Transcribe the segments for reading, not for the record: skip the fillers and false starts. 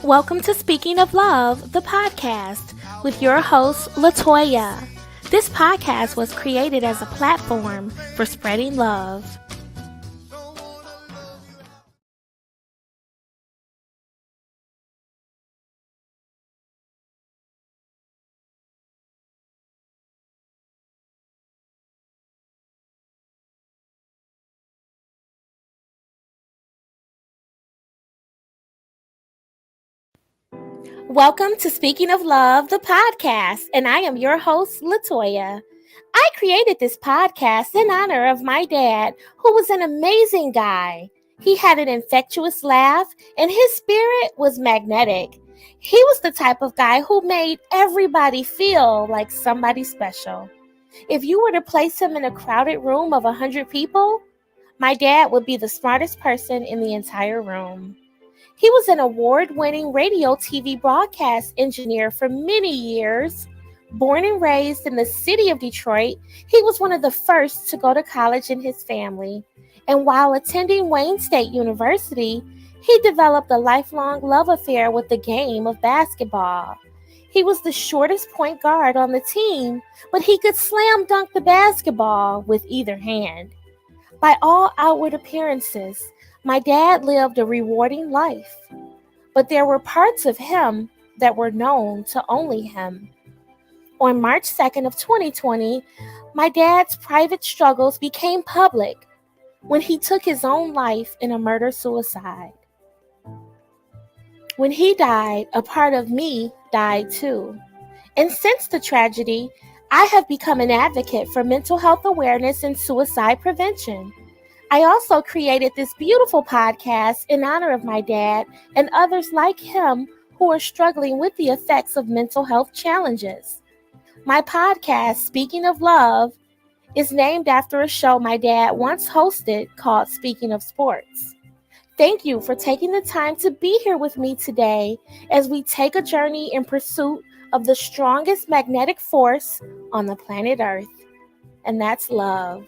Welcome to Speaking of Love, the podcast, with your host, Latoya. This podcast was created as a platform for spreading love. Welcome to Speaking of Love, the podcast, and I am your host, Latoya. I created this podcast in honor of my dad, who was an amazing guy. He had an infectious laugh, and his spirit was magnetic. He was the type of guy who made everybody feel like somebody special. If you were to place him in a crowded room of 100 people, my dad would be the smartest person in the entire room. He was an award-winning radio TV broadcast engineer for many years. Born and raised in the city of Detroit, he was one of the first to go to college in his family. And while attending Wayne State University, he developed a lifelong love affair with the game of basketball. He was the shortest point guard on the team, but he could slam dunk the basketball with either hand. By all outward appearances, my dad lived a rewarding life, but there were parts of him that were known to only him. On March 2nd of 2020, my dad's private struggles became public when he took his own life in a murder-suicide. When he died, a part of me died too. And since the tragedy, I have become an advocate for mental health awareness and suicide prevention. I also created this beautiful podcast in honor of my dad and others like him who are struggling with the effects of mental health challenges. My podcast, Speaking of Love, is named after a show my dad once hosted called Speaking of Sports. Thank you for taking the time to be here with me today as we take a journey in pursuit of the strongest magnetic force on the planet Earth, and that's love.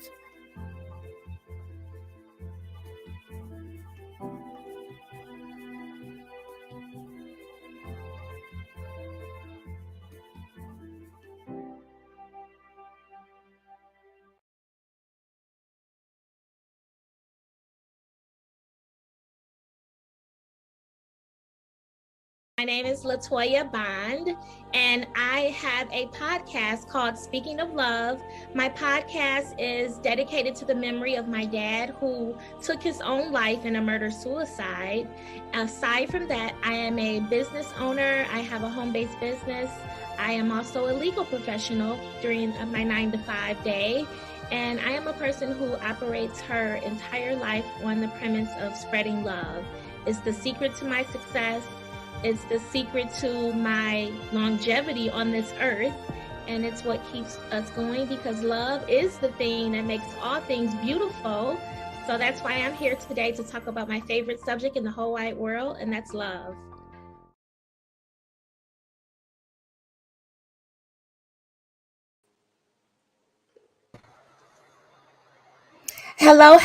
My name is Latoya Bond, and I have a podcast called Speaking of Love. My podcast is dedicated to the memory of my dad who took his own life in a murder-suicide. Aside from that, I am a business owner. I have a home-based business. I am also a legal professional during my 9-to-5 day. And I am a person who operates her entire life on the premise of spreading love. It's the secret to my success. It's the secret to my longevity on this earth, and it's what keeps us going because love is the thing that makes all things beautiful. So that's why I'm here today to talk about my favorite subject in the whole wide world, and that's love. Hello,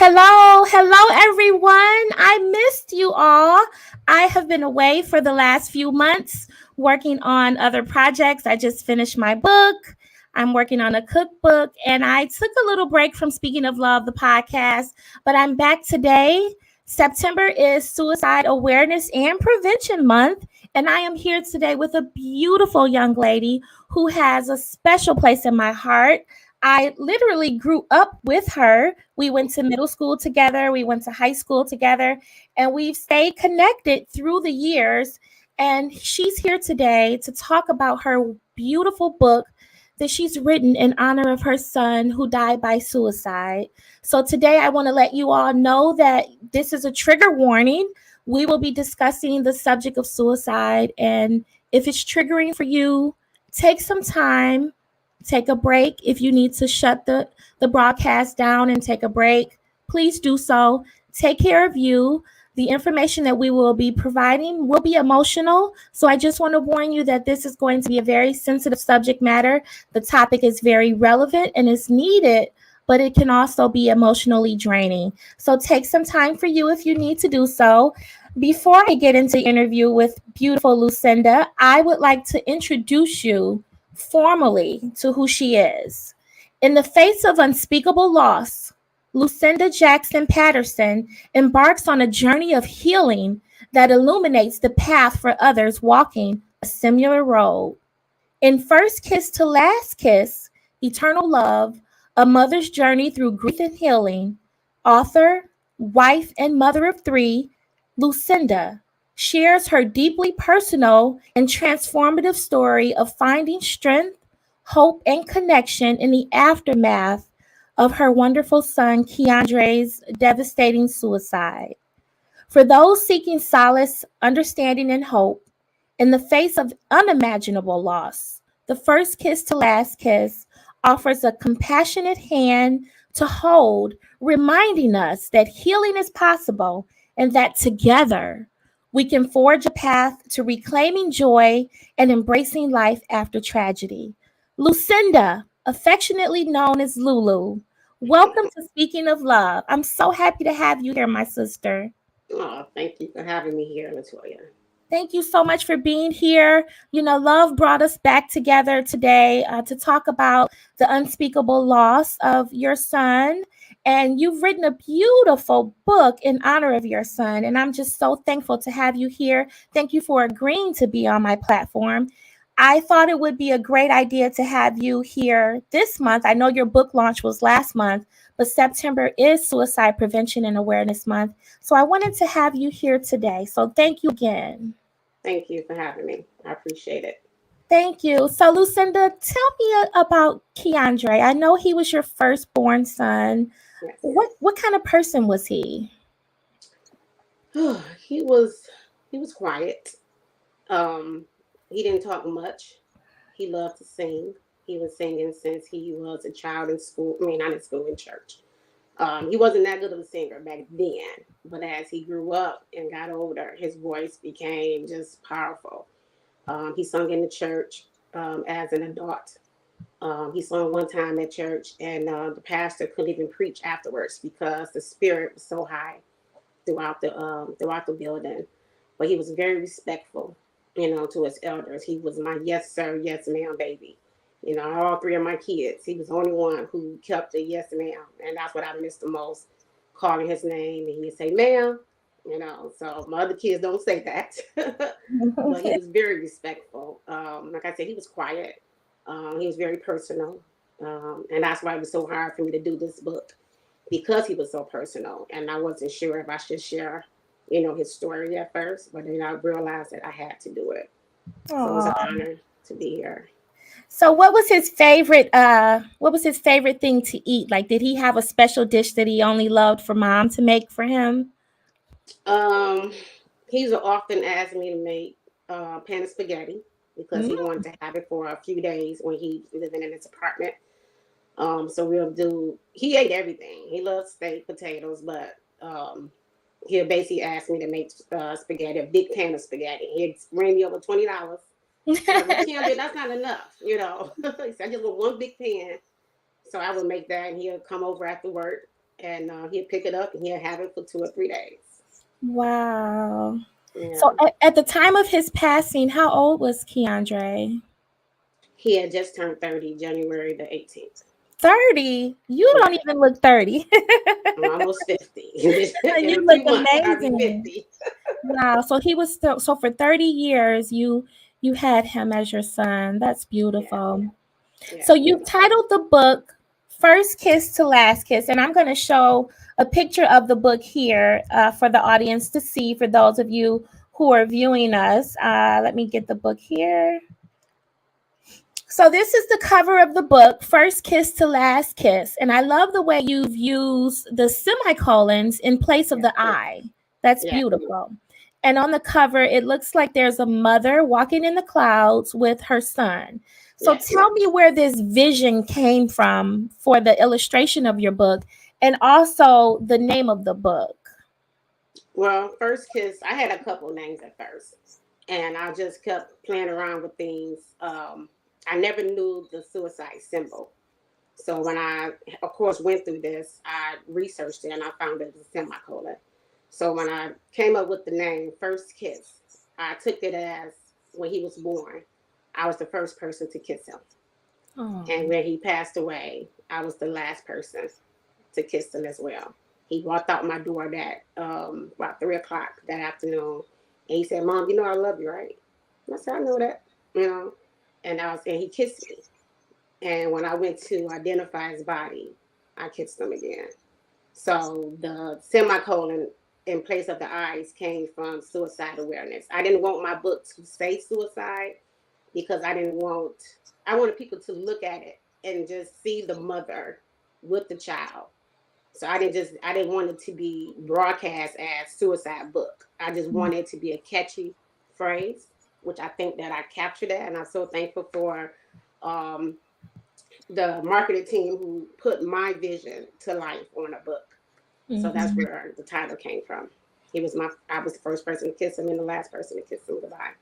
everyone. I missed you all. I have been away for the last few months working on other projects. I just finished my book. I'm working on a cookbook, and I took a little break from Speaking of Love, the podcast, but I'm back today. September is Suicide Awareness and Prevention Month, and I am here today with a beautiful young lady who has a special place in my heart. I literally grew up with her. We went to middle school together. We went to high school together, and we've stayed connected through the years. And she's here today to talk about her beautiful book that she's written in honor of her son who died by suicide. So today I want to let you all know that this is a trigger warning. We will be discussing the subject of suicide. And if it's triggering for you, take some time. Take a break. If you need to shut the broadcast down and take a break, please do so. Take care of you. The information that we will be providing will be emotional. So I just want to warn you that this is going to be a very sensitive subject matter. The topic is very relevant and is needed, but it can also be emotionally draining. So take some time for you if you need to do so. Before I get into the interview with beautiful Lucinda, I would like to introduce you formally to who she is. In the face of unspeakable loss, Lucinda Jackson Patterson embarks on a journey of healing that illuminates the path for others walking a similar road. In First Kiss to Last Kiss, Eternal Love, A Mother's Journey Through Grief and Healing, author, wife, and mother of three, Lucinda shares her deeply personal and transformative story of finding strength, hope, and connection in the aftermath of her wonderful son Keandre's devastating suicide. For those seeking solace, understanding, and hope, in the face of unimaginable loss, the First Kiss to Last Kiss offers a compassionate hand to hold, reminding us that healing is possible and that together we can forge a path to reclaiming joy and embracing life after tragedy. Lucinda, affectionately known as Lulu, welcome to Speaking of Love. I'm so happy to have you here, my sister. Oh, thank you for having me here, Latoya. Thank you so much for being here. Love brought us back together today to talk about the unspeakable loss of your son. And you've written a beautiful book in honor of your son. And I'm just so thankful to have you here. Thank you for agreeing to be on my platform. I thought it would be a great idea to have you here this month. I know your book launch was last month, but September is Suicide Prevention and Awareness Month. So I wanted to have you here today. So thank you again. Thank you for having me. I appreciate it. Thank you. So Lucinda, tell me about Keandre. I know he was your firstborn son. Yes. What kind of person was he? he was he was quiet. Um, he didn't talk much. He loved to sing. He was singing since he was a child in school. I mean, not in school, in church. He wasn't that good of a singer back then, but as he grew up and got older, his voice became just powerful. He sung in the church as an adult. He sung one time at church, and the pastor couldn't even preach afterwards because the spirit was so high throughout the building. But he was very respectful, to his elders. He was my yes sir, yes ma'am baby. All three of my kids. He was the only one who kept the yes ma'am, and that's what I missed the most. Calling his name, and he'd say ma'am. So my other kids don't say that, but he was very respectful. Like I said, he was quiet. He was very personal, and that's why it was so hard for me to do this book because he was so personal, and I wasn't sure if I should share, his story at first, but then I realized that I had to do it. So it was an Aw. honor to be here. So what was his favorite thing to eat? Like, did he have a special dish that he only loved for mom to make for him? Um, he's often asked me to make pan of spaghetti because he Mm. wanted to have it for a few days when he living in his apartment. So we'll do. He ate everything. He loves steak, potatoes, but he'll basically ask me to make spaghetti, a big pan of spaghetti. He'd bring me over $20. I'm like, well, Kim, that's not enough, He said, I just want one big pan. So I would make that, and he'll come over after work, and he'll pick it up, and he'll have it for 2 or 3 days. Wow. So Yeah. at the time of his passing, how old was Keandre? He had just turned 30, January the 18th. 30. You don't Yeah. even look 30. I'm almost 50. In You a look few months, I'll be amazing. 50. Wow. So for 30 years you had him as your son. That's Yeah. beautiful. Yeah. So you titled the book First Kiss to Last Kiss, and I'm going to show a picture of the book here for the audience to see for those of you who are viewing us. Let me get the book here. So this is the cover of the book, First Kiss to Last Kiss. And I love the way you've used the semicolons in place of Yeah. the I. That's Yeah. beautiful. And on the cover, it looks like there's a mother walking in the clouds with her son. So Yes. tell me where this vision came from for the illustration of your book and also the name of the book. Well, First Kiss, I had a couple names at first, and I just kept playing around with things. I never knew the suicide symbol. So when I, of course, went through this, I researched it and I found it was a semicolon. So when I came up with the name First Kiss, I took it as when he was born, I was the first person to kiss him. And Oh. when he passed away, I was the last person to kiss him as well. He walked out my door that about 3 o'clock that afternoon, and he said, "Mom, you know I love you, right?" And I said, "I know that, you know." And he kissed me. And when I went to identify his body, I kissed him again. So the semicolon in place of the eyes came from suicide awareness. I didn't want my book to say suicide because I wanted people to look at it and just see the mother with the child. So I didn't want it to be broadcast as suicide book. I just wanted it to be a catchy phrase, which I think that I captured that, and I'm so thankful for um, the marketing team who put my vision to life on a book. So that's Mhm. where the title came from. I was the first person to kiss him and the last person to kiss him goodbye.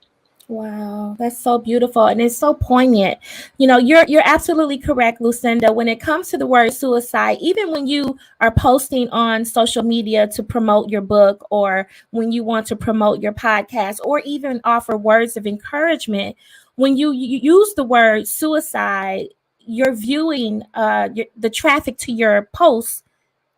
Wow, that's so beautiful and it's so poignant. You know, you're absolutely correct, Lucinda. When it comes to the word suicide, even when you are posting on social media to promote your book or when you want to promote your podcast or even offer words of encouragement, when you use the word suicide, you're viewing the traffic to your posts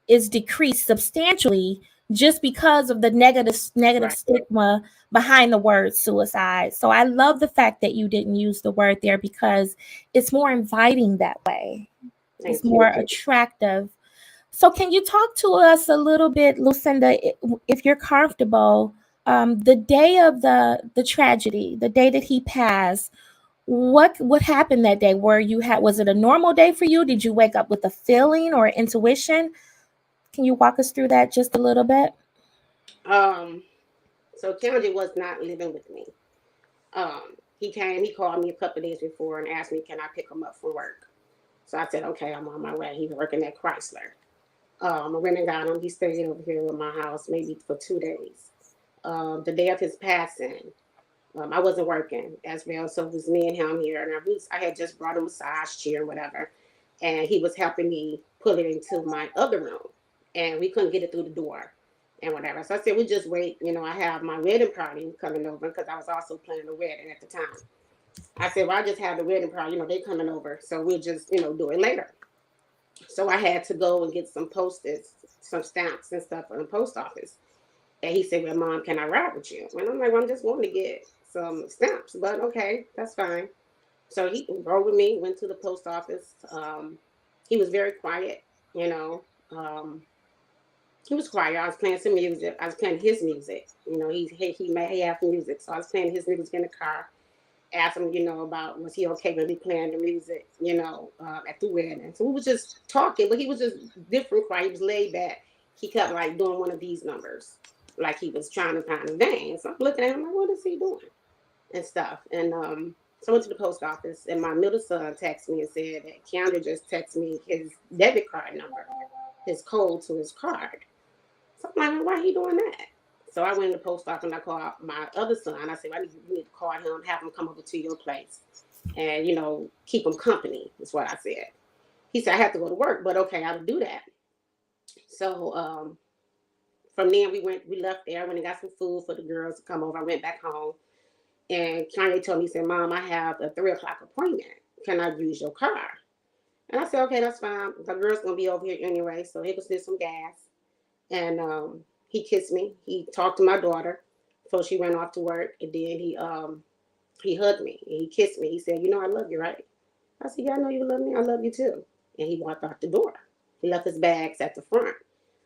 is decreased substantially just because of the negative Right. stigma behind the word suicide. So I love the fact that you didn't use the word there because it's more inviting that way. It's Thank more you. attractive. So can you talk to us a little bit, Lucinda, if you're comfortable, the day of the tragedy, the day that he passed, what happened that day? Where you had was it a normal day for you? Did you wake up with a feeling or intuition? Can you walk us through that just a little bit? Um, so Keandre was not living with me. He called me a couple of days before and asked me, can I pick him up from work? So I said, okay, I'm on my way. He was working at Chrysler. I went and got him. He stayed over here with my house maybe for 2 days. The day of his passing, I wasn't working as well, so it was me and him here. And I had just brought a massage chair and whatever, and he was helping me put it into my other room, and we couldn't get it through the door and whatever. So I said, we just wait. You know, I have my wedding party coming over because I was also planning a wedding at the time. I said, well, I just have the wedding party. You know, they coming over, so we'll just do it later. So I had to go and get some post-its, some stamps and stuff from the post office. And he said, well, Mom, can I ride with you? And I'm like, well, I'm just going to get some stamps, but okay, that's fine. So he rode with me, went to the post office. He was very quiet, you know. He was quiet. I was playing some music. I was playing his music. You know, he have music, so I was playing his music in the car. Asked him, about was he okay with me playing the music, at the wedding. So we was just talking, but he was just different, quiet. He was laid back. He kept like doing one of these numbers, like he was trying to find a vein. So I'm looking at him like, what is he doing and stuff. And so I went to the post office, and my middle son texted me and said that Keandre just texted me his debit card number, his code to his card. So I'm like, why he doing that? So I went to the post office and I called my other son. I said, you need to call him, have him come over to your place and, keep him company, is what I said. He said, I have to go to work, but okay, I'll do that. So from then we left there, went and got some food for the girls to come over. I went back home, and Kanye told me, he said, Mom, I have a 3 o'clock appointment. Can I use your car? And I said, okay, that's fine. The girl's going to be over here anyway, so he could get some gas. And he kissed me. He talked to my daughter before she went off to work, and then he hugged me and he kissed me. He said, I love you, right? I said, yeah, I know you love me. I love you too. And he walked out the door. He left his bags at the front.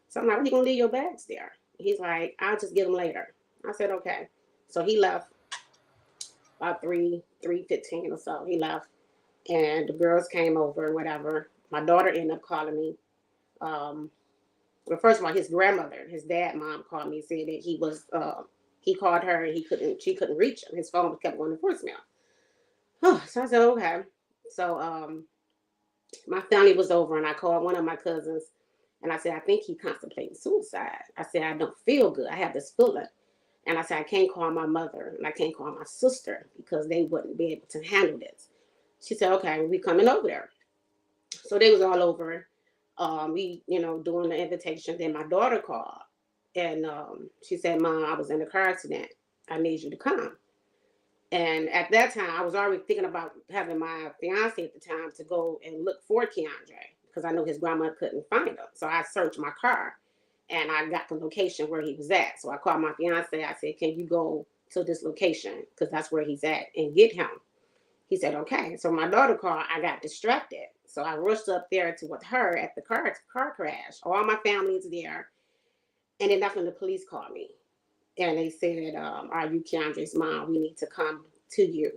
So I'm like, are you gonna leave your bags there? He's like, I'll just get them later. I said, okay. So he left about 3:15 or so. He left, and the girls came over and whatever. My daughter ended up calling me. Um, well, first of all, his grandmother, his dad, mom called me and said that he called her and she couldn't reach him. His phone kept going to voicemail. Oh, so I said, okay. So my family was over and I called one of my cousins and I said, I think he contemplated suicide. I said, I don't feel good. I have this feeling. And I said, I can't call my mother and I can't call my sister because they wouldn't be able to handle this. She said, okay, we coming over there. So they was all over. We, doing the invitation. Then my daughter called And she said, Mom, I was in a car accident. I need you to come. And at that time, I was already thinking about having my fiance at the time to go and look for Keandre because I know his grandma couldn't find him. So I searched my car and I got the location where he was at. So I called my fiance. I said, can you go to this location because that's where he's at and get him? He said, okay. So my daughter called. I got distracted. So I rushed up there to with her at the car crash. All my family's there. And then that's when the police called me. And they said, are you Keandre's mom? We need to come to you.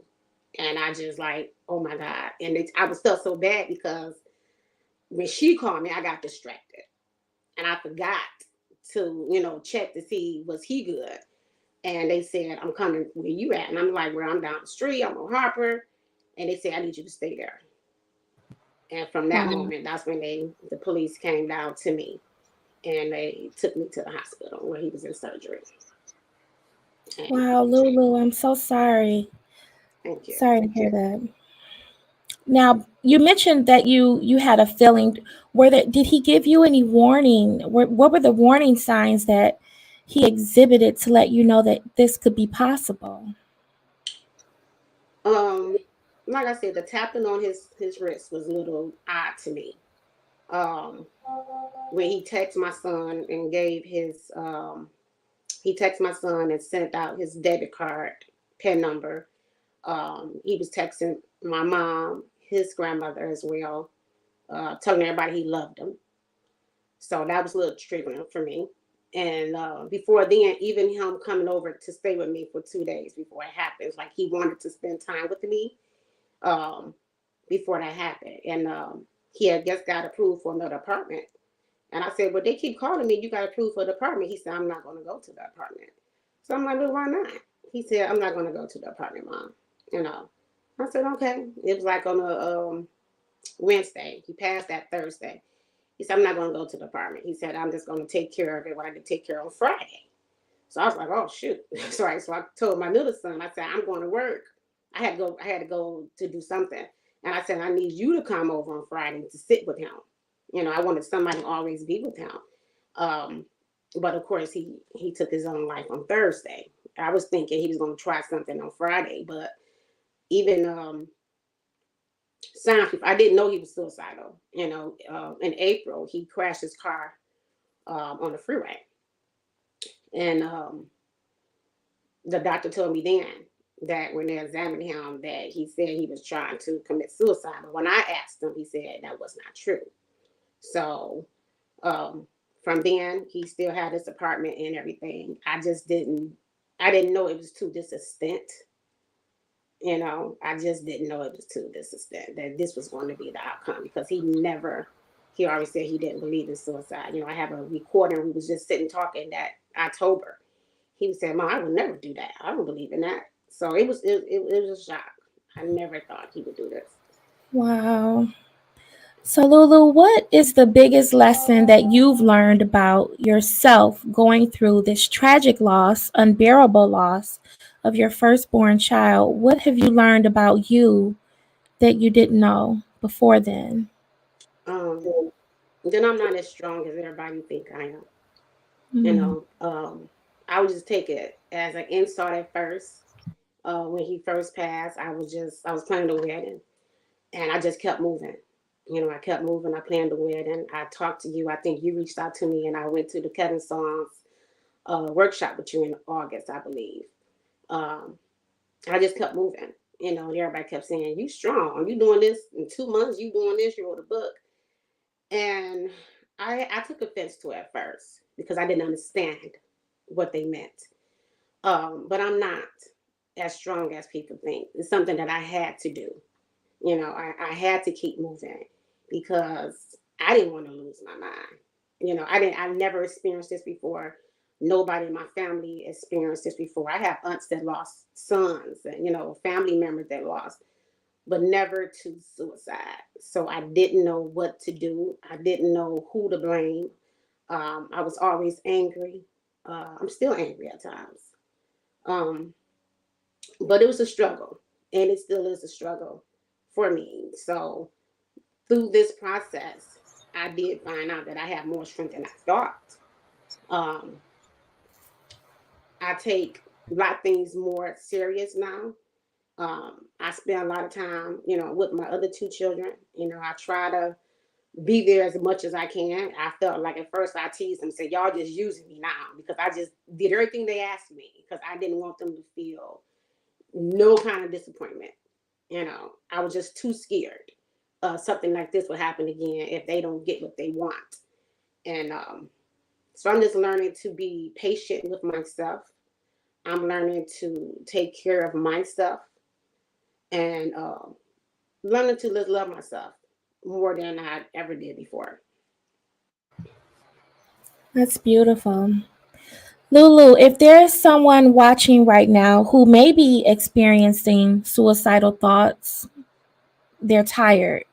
And I just like, oh my God. And I was felt so bad because when she called me, I got distracted. And I forgot to, check to see was he good. And they said, I'm coming where you at. And I'm like, where I'm down the street, I'm on Harper. And they said, I need you to stay there. And from that Wow. moment, that's when the police came down to me and they took me to the hospital where he was in surgery. And Wow, Lulu, I'm so sorry. thank you. Sorry to hear that. Now, you mentioned that you had a feeling. Did he give you any warning? What were the warning signs that he exhibited to let you know that this could be possible? Um, like I said, the tapping on his wrist was a little odd to me. Um, when he texted my son and he texted my son and sent out his debit card PIN number. He was texting my mom, his grandmother as well, telling everybody he loved them. So that was a little triggering for me. And before then, even him coming over to stay with me for 2 days before it happens, like he wanted to spend time with me um, before that happened. And he had just got approved for another apartment. And I said, well, they keep calling me. You got approved for the apartment. He said, I'm not going to go to the apartment. So I'm like, well, why not? He said, I'm not going to go to the apartment, Mom. I said, okay. It was like on a Wednesday. He passed that Thursday. He said, I'm not going to go to the apartment. He said, I'm just going to take care of it when I can take care of on Friday. So I was like, oh, shoot. So I told my little son, I said, I'm going to work. I had to go to do something. And I said, I need you to come over on Friday to sit with him. I wanted somebody to always be with him. Um, but of course, he took his own life on Thursday. I was thinking he was going to try something on Friday, but even I didn't know he was suicidal. In April, he crashed his car on the freeway. And the doctor told me then that when they examined him, that he said he was trying to commit suicide. But when I asked him, he said that was not true. So um, from then, he still had his apartment and everything. I didn't know it was to this extent. I just didn't know it was to this extent that this was going to be the outcome because he always said he didn't believe in suicide. I have a recording. We was just sitting talking that October. He said, Mom, I would never do that. I don't believe in that. So it was a shock. I never thought he would do this. Wow. So, Lulu, what is the biggest lesson that you've learned about yourself going through this tragic loss, unbearable loss of your firstborn child? What have you learned about you that you didn't know before then? Um, then I'm not as strong as everybody think I am. You Mm. know, I would just take it as an insult at first. When he first passed, I was planning the wedding, and I just kept moving. I kept moving. I planned the wedding. I talked to you. I think you reached out to me, and I went to the Kevin Songs workshop with you in August, I believe. Um, I just kept moving. And everybody kept saying, "You strong. You doing this in 2 months? You doing this? You wrote a book." And I took offense to it at first because I didn't understand what they meant. But I'm not as strong as people think. It's something that I had to do. I had to keep moving because I didn't want to lose my mind. I never experienced this before. Nobody in my family experienced this before. I have aunts that lost sons and, family members that lost, but never to suicide. So I didn't know what to do. I didn't know who to blame. I was always angry. I'm still angry at times. Um, but it was a struggle, and it still is a struggle for me. So through this process, I did find out that I have more strength than I thought. Um, I take a lot of things more serious now. I spend a lot of time, with my other two children. I try to be there as much as I can. I felt like at first I teased them, said, y'all just using me now because I just did everything they asked me because I didn't want them to feel no kind of disappointment. I was just too scared something like this would happen again if they don't get what they want. And so I'm just learning to be patient with myself. I'm learning to take care of myself and learning to just love myself more than I ever did before. That's beautiful. Lulu, if there's someone watching right now who may be experiencing suicidal thoughts, they're tired.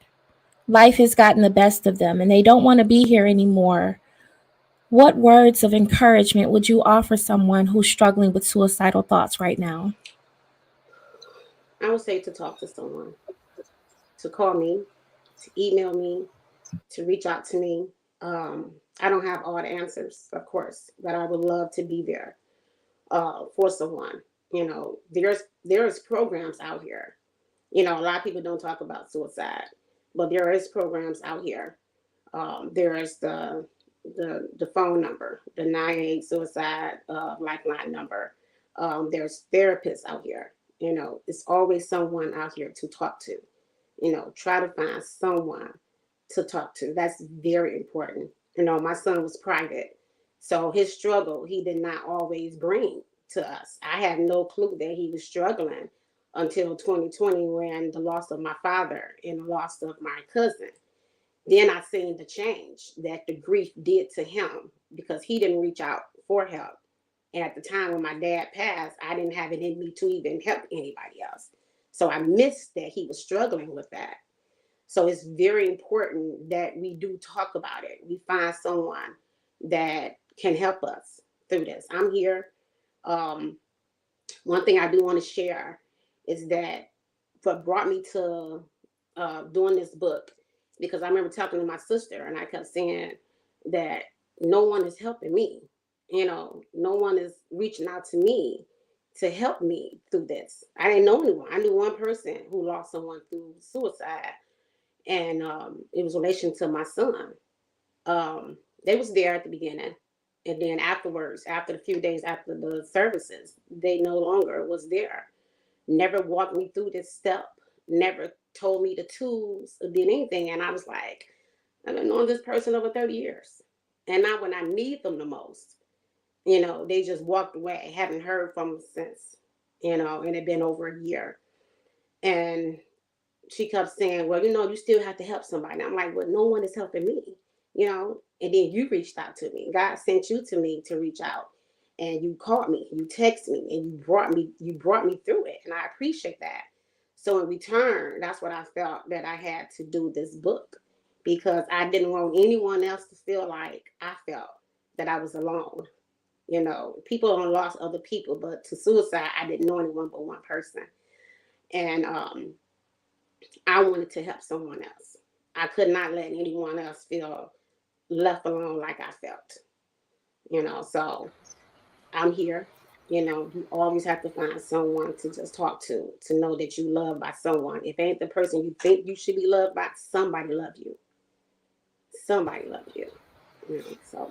Life has gotten the best of them and they don't want to be here anymore. What words of encouragement would you offer someone who's struggling with suicidal thoughts right now? I would say to talk to someone, to call me, to email me, to reach out to me. I don't have all the answers, of course, but I would love to be there for someone. There's programs out here. A lot of people don't talk about suicide, but there is programs out here. There is the phone number, the 988 suicide lifeline number. There's therapists out here. It's always someone out here to talk to. Try to find someone to talk to. That's very important. My son was private, so his struggle he did not always bring to us. I had no clue that he was struggling until 2020 when the loss of my father and the loss of my cousin. Then I seen the change that the grief did to him because he didn't reach out for help. And at the time when my dad passed, I didn't have it in me to even help anybody else. So I missed that he was struggling with that. So it's very important that we do talk about it. We find someone that can help us through this. I'm here. Um, One thing I do want to share is that what brought me to doing this book, because I remember talking to my sister and I kept saying that no one is helping me. No one is reaching out to me to help me through this. I didn't know anyone. I knew one person who lost someone through suicide, and it was in relation to my son. They was there at the beginning, and then afterwards, after a few days after the services, they no longer was there. Never walked me through this step. Never told me the tools or did anything. And I was like, I've been knowing this person over 30 years. And now when I need them the most, they just walked away. Haven't heard from them since, and it been over a year. And she kept saying, well, you still have to help somebody. And I'm like, well, no one is helping me. And then you reached out to me. God sent you to me to reach out. And you called me, you texted me, and you brought me through it. And I appreciate that. So in return, that's what I felt that I had to do this book because I didn't want anyone else to feel like I felt that I was alone. People don't lost other people, but to suicide, I didn't know anyone but one person. And I wanted to help someone else. I could not let anyone else feel left alone like I felt. So I'm here. You always have to find someone to just talk to know that you love by someone. If it ain't the person you think you should be loved by, somebody love you. Somebody love you. So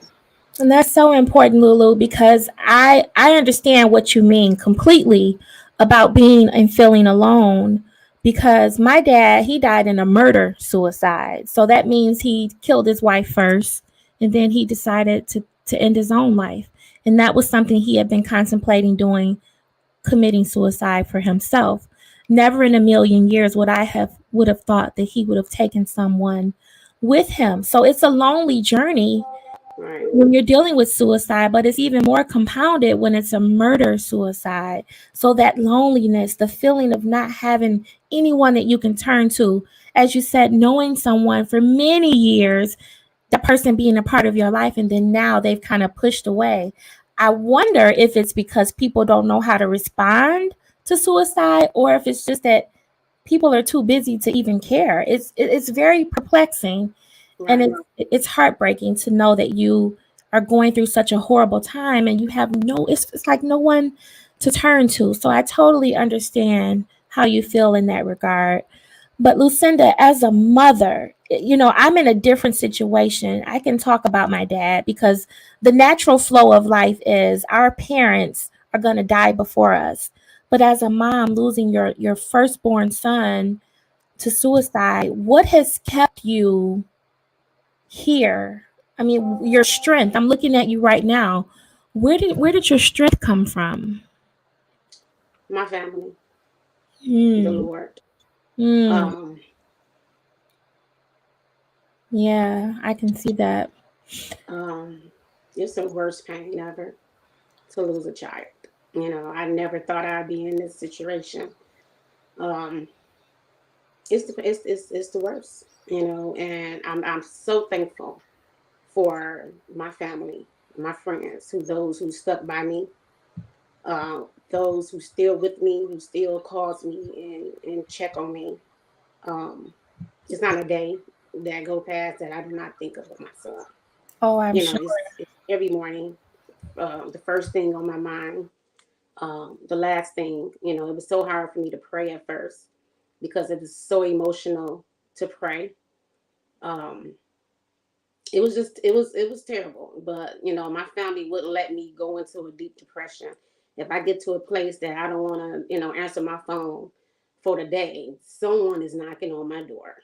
And that's so important, Lulu, because I understand what you mean completely about being and feeling alone. Because my dad, he died in a murder suicide. So that means he killed his wife first and then he decided to end his own life. And that was something he had been contemplating doing, committing suicide for himself. Never in a million years would have thought that he would have taken someone with him. So it's a lonely journey right, when you're dealing with suicide, but it's even more compounded when it's a murder suicide. So that loneliness, the feeling of not having anyone that you can turn to, as you said, knowing someone for many years, that person being a part of your life, and then now they've kind of pushed away. I wonder if it's because people don't know how to respond to suicide, or if it's just that people are too busy to even care. It's very perplexing, and right. it's heartbreaking to know that you are going through such a horrible time, and you have it's like no one to turn to. So I totally understand how you feel in that regard. But Lucinda, as a mother, I'm in a different situation. I can talk about my dad because the natural flow of life is our parents are going to die before us. But as a mom, losing your firstborn son to suicide, what has kept you here? I mean, your strength. I'm looking at you right now. Where did your strength come from? My family, the Hmm. Lord. Hmm. Um, Yeah, I can see that. um, it's the worst pain ever to lose a child. I never thought I'd be in this situation. Um, it's the worst. And I'm so thankful for my family, my friends, those who stuck by me, those who still with me, who still calls me and check on me. Um, it's not a day that go past that I do not think of my son. Oh, I'm sure. It's every morning, the first thing on my mind. The last thing, it was so hard for me to pray at first because it was so emotional to pray. Um, it was terrible, but my family wouldn't let me go into a deep depression. If I get to a place that I don't want to answer my phone for the day, someone is knocking on my door.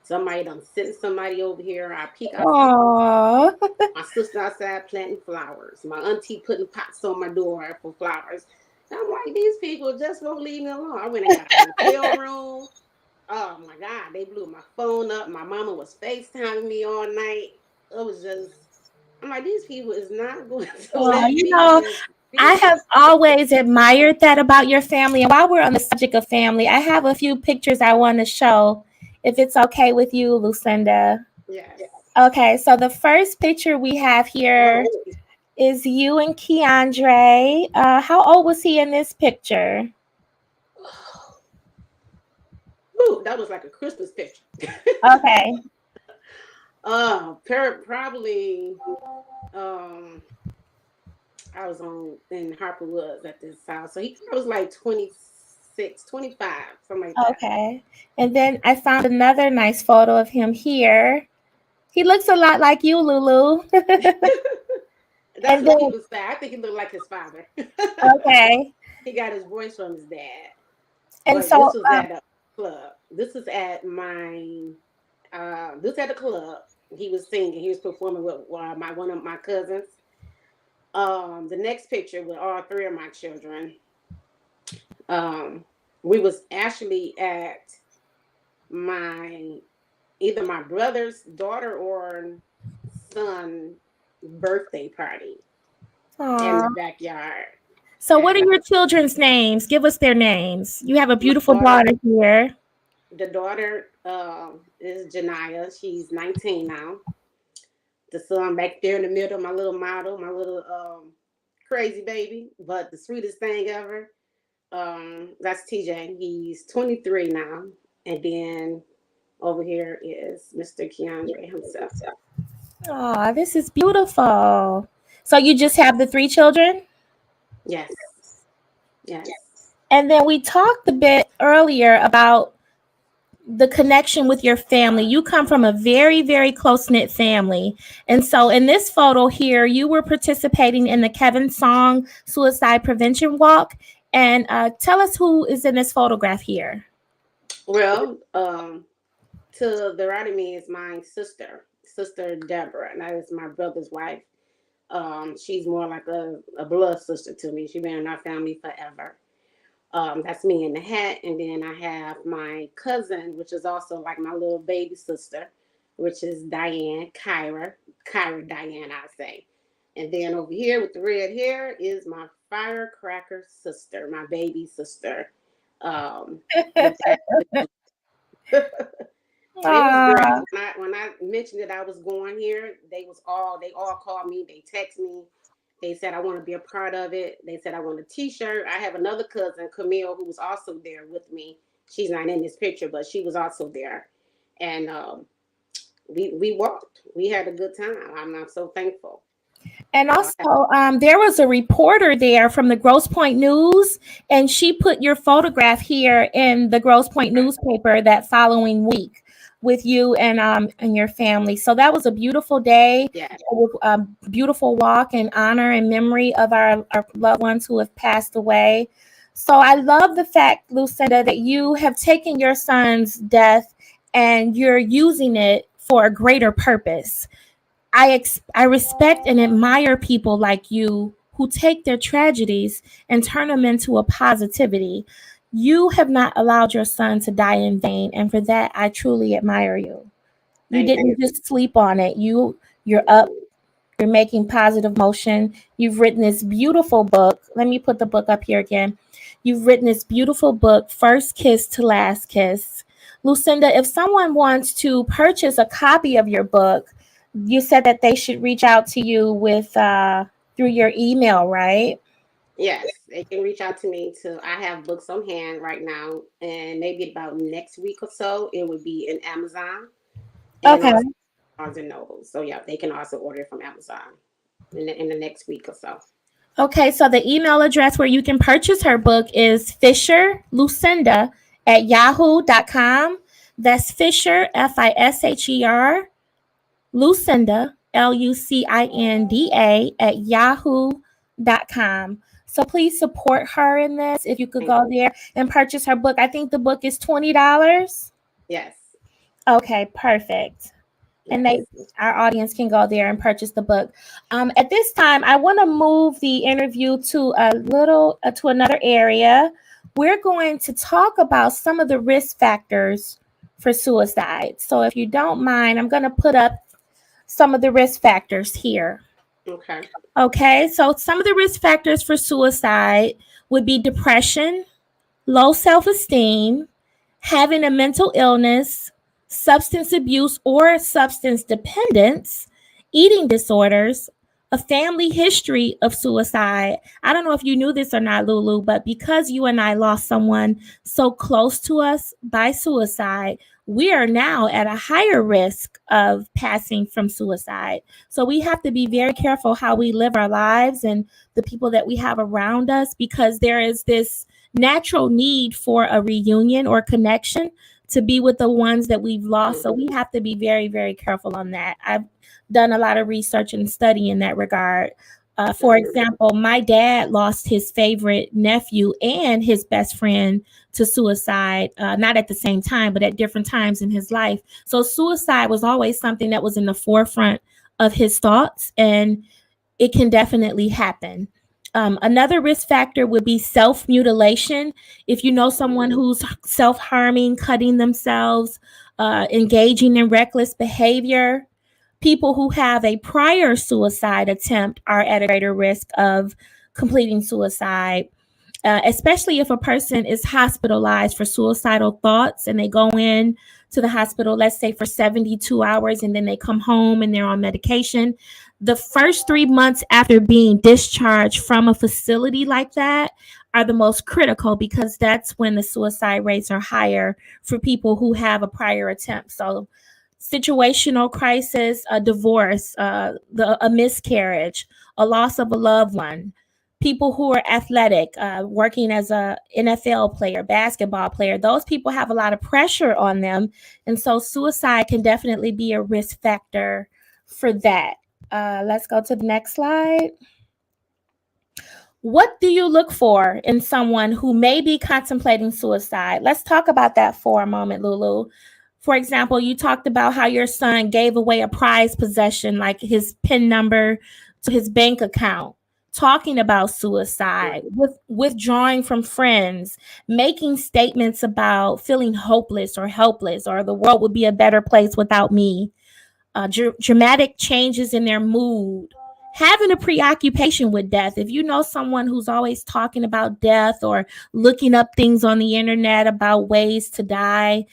Somebody done sent somebody over here. I peek outside. Oh, My sister outside planting flowers. My auntie putting pots on my door for flowers. And I'm like, these people just won't leave me alone. I went and got a hotel room. Oh my God, they blew my phone up. My mama was FaceTiming me all night. It was just, I'm like, these people is not going to well, let me just I be. have always admired that about your family. And while we're on the subject of family, I have a few pictures I want to show, if it's okay with you, Lucinda. Yes. Okay, so the first picture we have here Oh, is you and Keandre. How old was he in this picture? ooh, that was like a Christmas picture. Okay. Probably, um, I was on in Harper Woods at this house. So he was like 26, 25, something like that. Okay. And then I found another nice photo of him here. He looks a lot like you, Lulu. That's And what he then, was saying. I think he looked like his father. okay. He got his voice from his dad. And But this so, was at a club. This was at the club. He was singing. He was performing with one of my cousins. The next picture with all three of my children. Um, we was actually at my either my brother's daughter or son birthday party in aw. the backyard. So what are And your children's names? Give us their names. You have a my beautiful daughter, daughter here. the daughter is Janiyah. She's 19 now. The son back there in the middle, my little model, my little crazy baby, but the sweetest thing ever. That's TJ. He's 23 now. And then over here is Mr. Keandre himself. Aw, this is beautiful. So you just have the three children? Yes. Yes. And then we talked a bit earlier about the connection with your family. You come from a very, very close knit family. And so in this photo here, you were participating in the Kevin Song Suicide Prevention Walk. And tell us who is in this photograph here. Well, to the right of me is my sister, Sister Deborah, and that is my brother's wife. She's more like a blood sister to me. She's been in our family forever. That's me in the hat. And then I have my cousin, which is also like my little baby sister, which is Diane, Kyra Diane, I say. And then over here with the red hair is my firecracker sister, my baby sister. With that, it was great. Aw. When I mentioned that I was going here, they all called me, they text me. They said I want to be a part of it. They said I want a t-shirt. I have another cousin, Camille, who was also there with me. She's not in this picture, but she was also there. And we walked. We had a good time. I'm so thankful. And So I have, also, there was a reporter there from the Grosse Point News, and she put your photograph here in the Grosse Point newspaper that following week with you and your family. So that was a beautiful day, yeah, a beautiful walk in honor and memory of our loved ones who have passed away. So I love the fact, Lucinda, that you have taken your son's death and you're using it for a greater purpose. I respect and admire people like you who take their tragedies and turn them into a positivity. You have not allowed your son to die in vain, and for that I truly admire you. You thank you. didn't just sleep on it. You're up, you're making positive motion. You've written this beautiful book. Let me put the book up here again. You've written this beautiful book, First Kiss to Last Kiss. Lucinda, if someone wants to purchase a copy of your book, you said that they should reach out to you with through your email, right? Yes, they can reach out to me. To I have books on hand right now, and maybe about next week or so, it would be in Amazon and Okay. also Barnes and Noble. So yeah, they can also order it from Amazon in the next week or so. Okay, so the email address where you can purchase her book is fisherlucinda@yahoo.com. That's Fisher, Fisher, Lucinda, Lucinda @yahoo.com. So please support her in this. If you could Thank go you. there and purchase her book, I think the book is $20. Yes, Okay, perfect. And yes. our audience can go there and purchase the book. At this time, I want to move the interview to to another area. We're going to talk about some of the risk factors for suicide. So if you don't mind, I'm going to put up some of the risk factors here. Okay. Okay, so some of the risk factors for suicide would be depression, low self esteem, having a mental illness, substance abuse or substance dependence, eating disorders, a family history of suicide. I don't know if you knew this or not, Lulu, but because you and I lost someone so close to us by suicide, we are now at a higher risk of passing from suicide. So we have to be very careful how we live our lives and the people that we have around us, because there is this natural need for a reunion or connection to be with the ones that we've lost. So we have to be very, very careful on that. I've done a lot of research and study in that regard. For Mhm. example, my dad lost his favorite nephew and his best friend to suicide, not at the same time, but at different times in his life. So suicide was always something that was in the forefront of his thoughts, and it can definitely happen. Another risk factor would be self mutilation. If you know someone who's self harming, cutting themselves, engaging in reckless behavior, people who have a prior suicide attempt are at a greater risk of completing suicide. Especially if a person is hospitalized for suicidal thoughts and they go in to the hospital, let's say for 72 hours, and then they come home and they're on medication. The first 3 months after being discharged from a facility like that are the most critical, because that's when the suicide rates are higher for people who have a prior attempt. So, situational crisis, a divorce, a miscarriage, a loss of a loved one, people who are athletic, working as a NFL player, basketball player, those people have a lot of pressure on them. And so suicide can definitely be a risk factor for that. Let's go to the next slide. What do you look for in someone who may be contemplating suicide? Let's talk about that for a moment, Lulu. For example, you talked about how your son gave away a prized possession, like his PIN number to his bank account, talking about suicide, withdrawing from friends, making statements about feeling hopeless or helpless, or the world would be a better place without me. Dramatic changes in their mood, having a preoccupation with death. If you know someone who's always talking about death or looking up things on the internet about ways to die,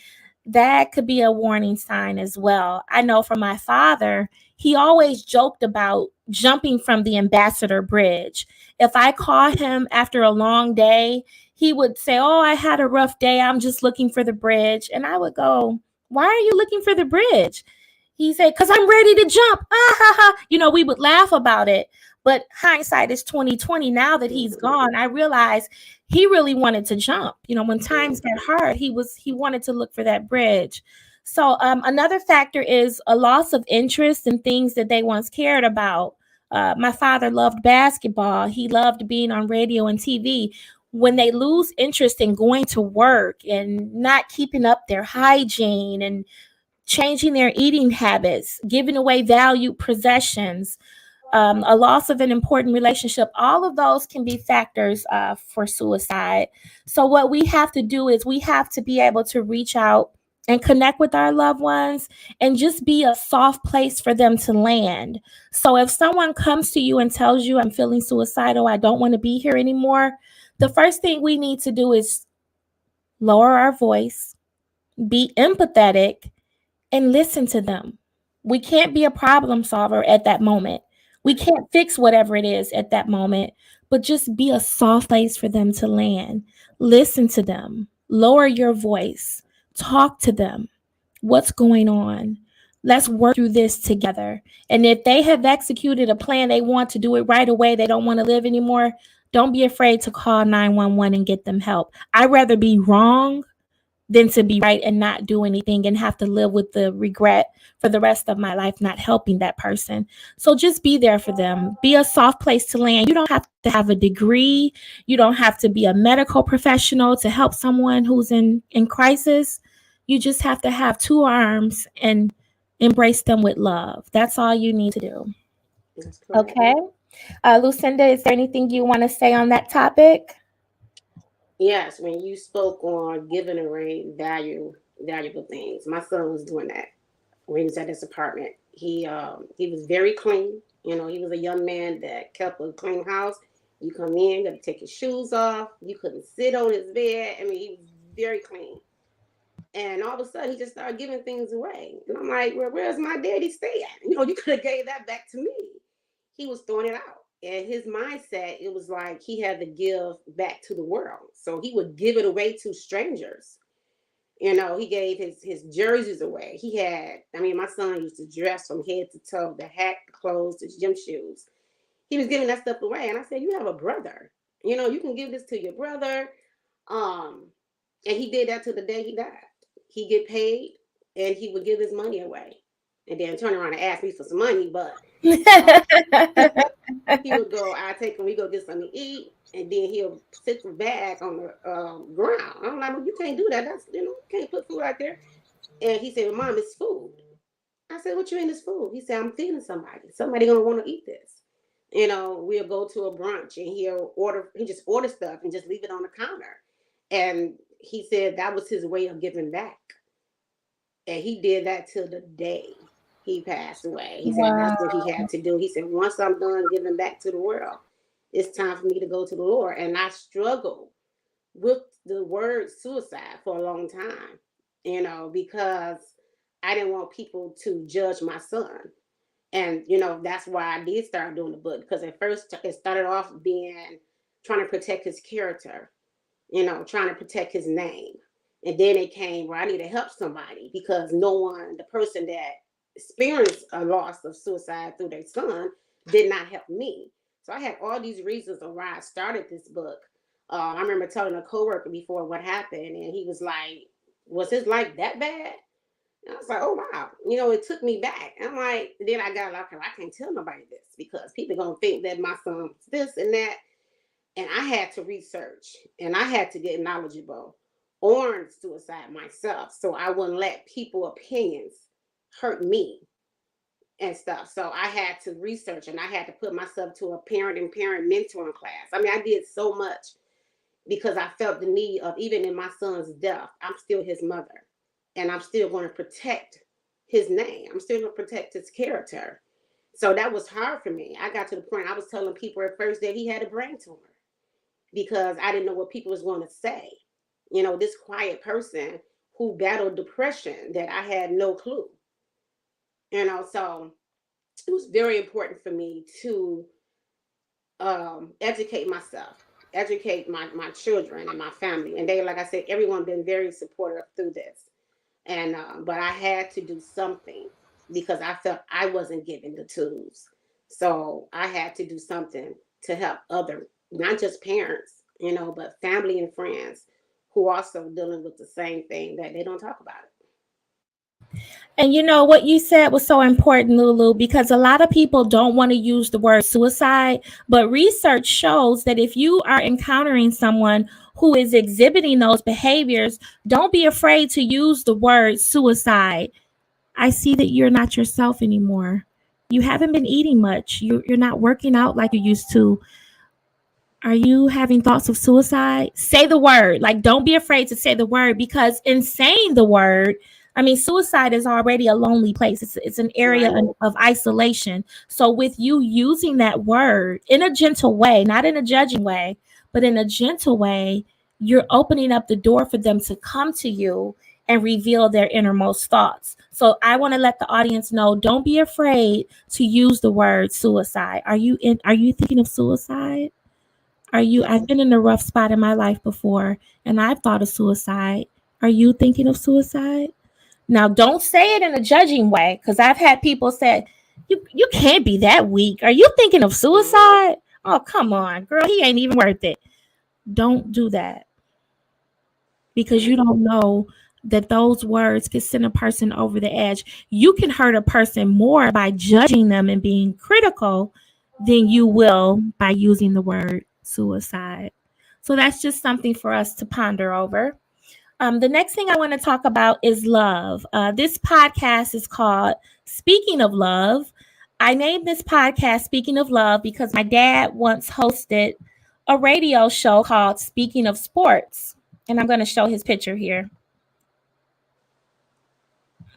that could be a warning sign as well. I know for my father, he always joked about jumping from the Ambassador Bridge. If I call him after a long day, he would say, "Oh, I had a rough day. I'm just looking for the bridge." And I would go, "Why are you looking for the bridge?" He said, "Cause I'm ready to jump." Ah, ha, ha. We would laugh about it. But hindsight is 2020. Now that he's gone, I realize he really wanted to jump. When times got hard, he wanted to look for that bridge. So another factor is a loss of interest in things that they once cared about. My father loved basketball. He loved being on radio and TV. When they lose interest in going to work and not keeping up their hygiene and changing their eating habits, giving away valued possessions, a loss of an important relationship, all of those can be factors for suicide. So, what we have to do is we have to be able to reach out and connect with our loved ones and just be a soft place for them to land. So, if someone comes to you and tells you, "I'm feeling suicidal, I don't want to be here anymore," the first thing we need to do is lower our voice, be empathetic, and listen to them. We can't be a problem solver at that moment. We can't fix whatever it is at that moment, but just be a soft place for them to land. Listen to them. Lower your voice. Talk to them. What's going on? Let's work through this together. And if they have executed a plan, they want to do it right away, they don't want to live anymore, don't be afraid to call 911 and get them help. I'd rather be wrong than to be right and not do anything and have to live with the regret for the rest of my life not helping that person. So just be there for them. Be a soft place to land. You don't have to have a degree. You don't have to be a medical professional to help someone who's in crisis. You just have to have two arms and embrace them with love. That's all you need to do. That's correct. Okay. Lucinda, is there anything you want to say on that topic? Yes, when you spoke on giving away valuable things, my son was doing that when he was at his apartment. He was very clean. He was a young man that kept a clean house. You come in, you got to take your shoes off. You couldn't sit on his bed. I mean, he was very clean. And all of a sudden, he just started giving things away. And I'm like, well, where's my daddy stay at? You could have gave that back to me. He was throwing it out. And his mindset, it was like he had to give back to the world. So he would give it away to strangers. He gave his jerseys away. My son used to dress from head to toe, the hat, the clothes, the gym shoes. He was giving that stuff away. And I said, you have a brother. You can give this to your brother. And he did that to the day he died. He get paid and he would give his money away. And then turn around and ask me for some money, but he would go, I take him, we go get something to eat, and then he'll sit the bag on the ground. I'm like, well, you can't do that. That's, you can't put food out there. And he said, well, Mom, it's food. I said, what you mean it's food? He said, I'm feeding somebody. Somebody gonna want to eat this. We'll go to a brunch and he just order stuff and just leave it on the counter. And he said that was his way of giving back. And he did that till the day he passed away. He said that's what he had to do. He said, once I'm done giving back to the world, it's time for me to go to the Lord. And I struggled with the word suicide for a long time, because I didn't want people to judge my son. And, that's why I did start doing the book, because at first it started off being trying to protect his character, trying to protect his name. And then it came where I need to help somebody, because the person that experienced a loss of suicide through their son did not help me. So I had all these reasons of why I started this book. I remember telling a coworker before what happened, and he was like, was his life that bad? And I was like, oh, wow. It took me back. And I'm like, then I got like, I can't tell nobody this because people going to think that my son was this and that. And I had to research and I had to get knowledgeable on suicide myself, so I wouldn't let people's opinions hurt me and stuff. So I had to research and I had to put myself to a parent mentoring class. I did so much because I felt the need of, even in my son's death, I'm still his mother and I'm still going to protect his name. I'm still going to protect his character. So that was hard for me. I got to the point I was telling people at first that he had a brain tumor because I didn't know what people was going to say. This quiet person who battled depression that I had no clue. So it was very important for me to educate myself, educate my children and my family. And they, like I said, everyone been very supportive through this. And but I had to do something. because I felt I wasn't given the tools. So I had to do something to help other, not just parents, but family and friends who also dealing with the same thing that they don't talk about it. And you know what you said was so important, Lulu, because a lot of people don't want to use the word suicide, but research shows that if you are encountering someone who is exhibiting those behaviors, don't be afraid to use the word suicide. I see that you're not yourself anymore. You haven't been eating much. You're not working out like you used to. Are you having thoughts of suicide? Say the word. Like, don't be afraid to say the word, because in saying the word, I mean, suicide is already a lonely place. It's an area Right. of isolation. So, with you using that word in a gentle way, not in a judging way, but in a gentle way, you're opening up the door for them to come to you and reveal their innermost thoughts. So, I want to let the audience know, don't be afraid to use the word suicide. Are you thinking of suicide? Yes. I've been in a rough spot in my life before and I've thought of suicide. Are you thinking of suicide? Now, don't say it in a judging way, because I've had people say, you can't be that weak. Are you thinking of Mm-hmm. suicide? Oh, come on, girl. He ain't even worth it. Don't do that, because you Right. don't know that those words can send a person over the edge. You can hurt a person more by judging them and being critical than you will by using the word suicide. So that's just something for us to ponder over. The next thing I want to talk about is love. This podcast is called Speaking of Love. I named this podcast Speaking of Love because my dad once hosted a radio show called Speaking of Sports. And I'm going to show his picture here.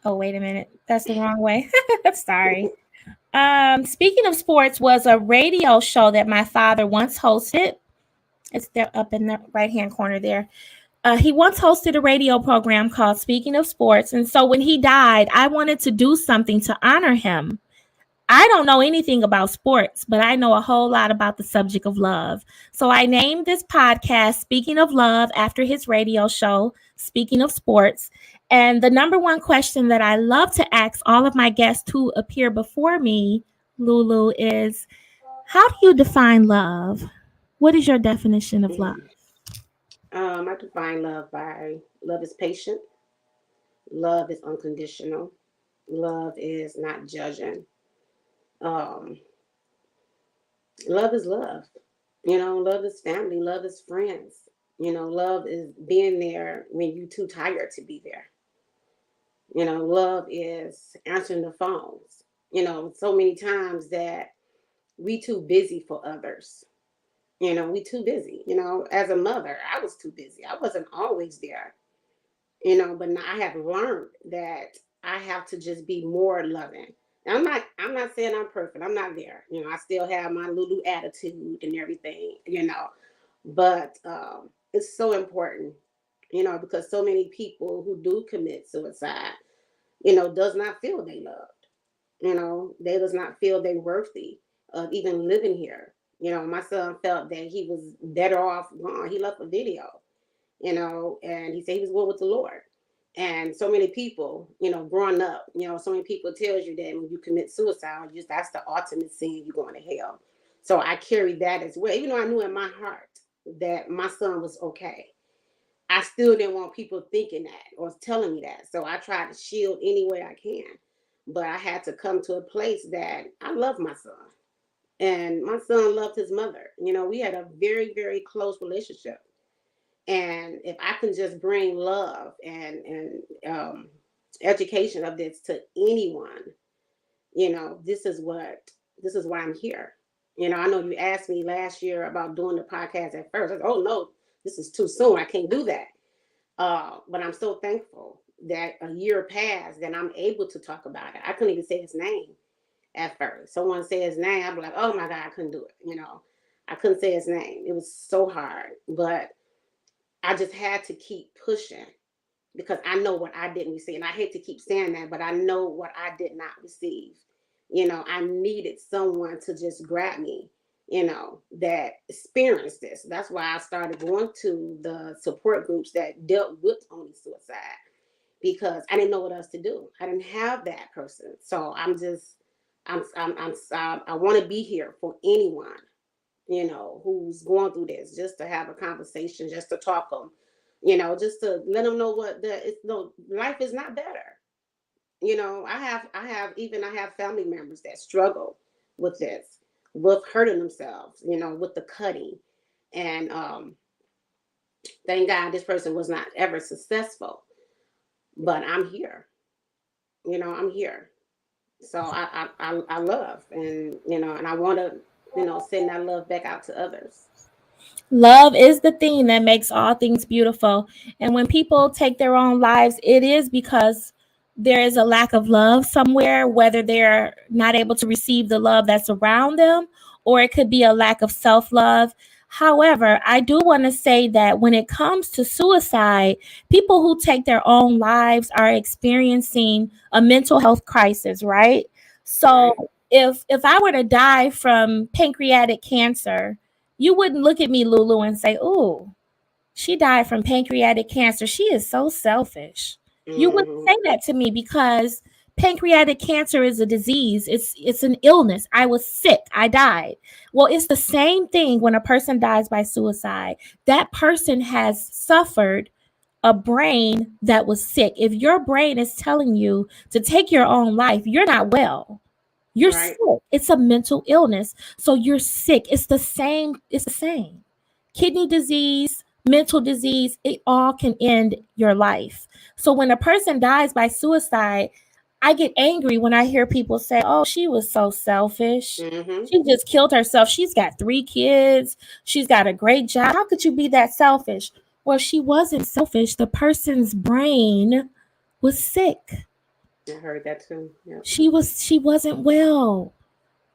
Oh, wait a minute. That's the wrong way. Sorry. Speaking of Sports was a radio show that my father once hosted. It's there up in the right hand corner there. He once hosted a radio program called Speaking of Sports. And so when he died, I wanted to do something to honor him. I don't know anything about sports, but I know a whole lot about the subject of love. So I named this podcast Speaking of Love after his radio show, Speaking of Sports. And the number one question that I love to ask all of my guests who appear before me, Lulu, is how do you define love? What is your definition of love? Mm. I define love by love is patient, love is unconditional, love is not judging. Um, Love is love. Love is family, love is friends. Love is being there when you too tired to be there. Love is answering the phones. So many times that we too busy for others. We too busy. As a mother, I was too busy. I wasn't always there. But now I have learned that I have to just be more loving. And I'm not saying I'm perfect. I'm not there. I still have my Lulu attitude and everything. But it's so important, because so many people who do commit suicide, does not feel they loved. They does not feel they worthy of even living here. My son felt that he was better off gone. He left a video, and he said he was going with the Lord. And so many people, growing up, so many people tells you that when you commit suicide, that's the ultimate sin, you're going to hell. So I carried that as well. Even though I knew in my heart that my son was okay, I still didn't want people thinking that or telling me that. So I tried to shield any way I can. But I had to come to a place that I love my son. And my son loved his mother. We had a very, very close relationship. And if I can just bring love and education of this to anyone, this is why I'm here. I know you asked me last year about doing the podcast at first. I said, oh no, this is too soon. I can't do that. But I'm so thankful that a year passed and I'm able to talk about it. I couldn't even say his name at first. Someone said his name, I'd be like, oh my God, I couldn't do it. I couldn't say his name. It was so hard. But I just had to keep pushing because I know what I didn't receive. And I hate to keep saying that, but I know what I did not receive. I needed someone to just grab me, that experienced this. That's why I started going to the support groups that dealt with only suicide. because I didn't know what else to do. I didn't have that person. So I want to be here for anyone, who's going through this, just to have a conversation, just to talk them, just to let them know what it's no life is not better. I have family members that struggle with this, with hurting themselves, with the cutting. And thank God this person was not ever successful. But I'm here. I'm here. So I love, and I want to, send that love back out to others. Love is the thing that makes all things beautiful. And when people take their own lives, it is because there is a lack of love somewhere, whether they're not able to receive the love that's around them, or it could be a lack of self love. However, I do want to say that when it comes to suicide, people who take their own lives are experiencing a mental health crisis, right? So Right. if I were to die from pancreatic cancer, you wouldn't look at me, Lulu, and say, "Ooh, she died from pancreatic cancer. She is so selfish." You wouldn't Hmm. say that to me because pancreatic cancer is a disease. It's an illness. I was sick. I died. Well, it's the same thing when a person dies by suicide. That person has suffered a brain that was sick. If your brain is telling you to take your own life, you're not well. You're sick. Right. It's a mental illness. So you're sick. It's the same. It's the same. Kidney disease, mental disease, it all can end your life. So when a person dies by suicide, I get angry when I hear people say, "Oh, she was so selfish. Hmm. She just killed herself. She's got 3 kids. She's got a great job. How could you be that selfish?" Well, she wasn't selfish. The person's brain was sick. I heard that too. Yep. She wasn't well.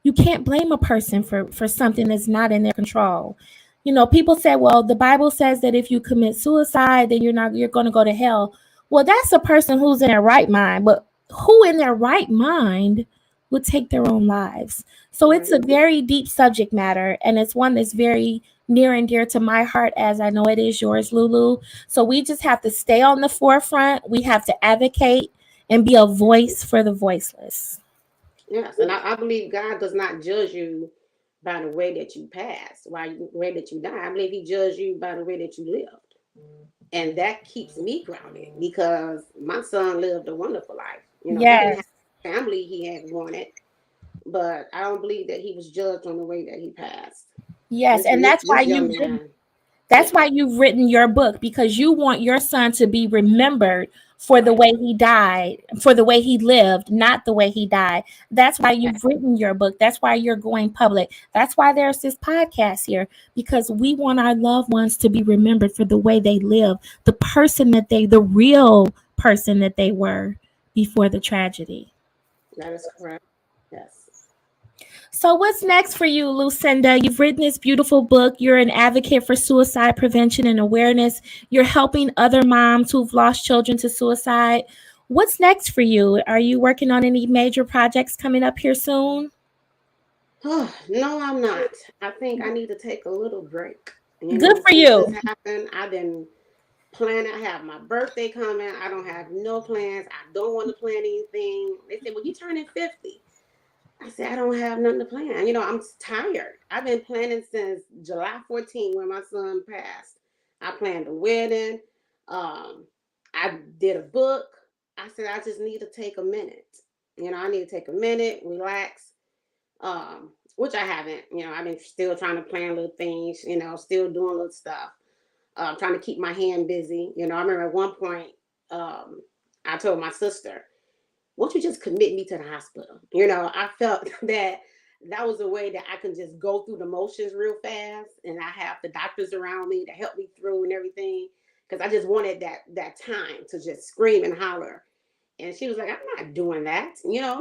You can't blame a person for something that's not in their control. People say, well, the Bible says that if you commit suicide, then you're going to go to hell. Well, that's a person who's in their right mind, but who in their right mind would take their own lives? So it's Right. a very deep subject matter, and it's one that's very near and dear to my heart, as I know it is yours, Lulu. So we just have to stay on the forefront. We have to advocate and be a voice for the voiceless. Yes, and I believe God does not judge you by the way that you passed, way that you die. I believe He judged you by the way that you lived, and that keeps me grounded because my son lived a wonderful life. He didn't have Yes. the family he had wanted, but I don't believe that he was judged on the way that he passed. Yes, and This young man, that's yeah, why you've written your book, because you want your son to be remembered for the right, way he died, for the way he lived, not the way he died. That's why right, you've written your book. That's why you're going public. That's why there's this podcast here, because we want our loved ones to be remembered for the way they live, the real person that they were before the tragedy. that is correct. Yes. So, what's next for you, Lucinda? You've written this beautiful book. You're an advocate for suicide prevention and awareness. You're helping other moms who've lost children to suicide. What's next for you? Are you working on any major projects coming up here soon? Oh, no, I'm not. I think I need to take a little break. Good for Since you. this happened, I've been planning. I have my birthday coming. I don't have no plans. I don't want to plan anything. They said, well, you turning 50. I said, I don't have nothing to plan. I'm tired. I've been planning since July 14th when my son passed. I planned a wedding. Um, I did a book. I said, I just need to take a minute. I need to take a minute, relax, which I haven't. I've been still trying to plan little things, still doing little stuff, trying to keep my hand busy. I remember at one point, um, I told my sister, won't you just commit me to the hospital? I felt that was a way that I can just go through the motions real fast, and I have the doctors around me to help me through and everything, because I just wanted that time to just scream and holler. And she was like, I'm not doing that.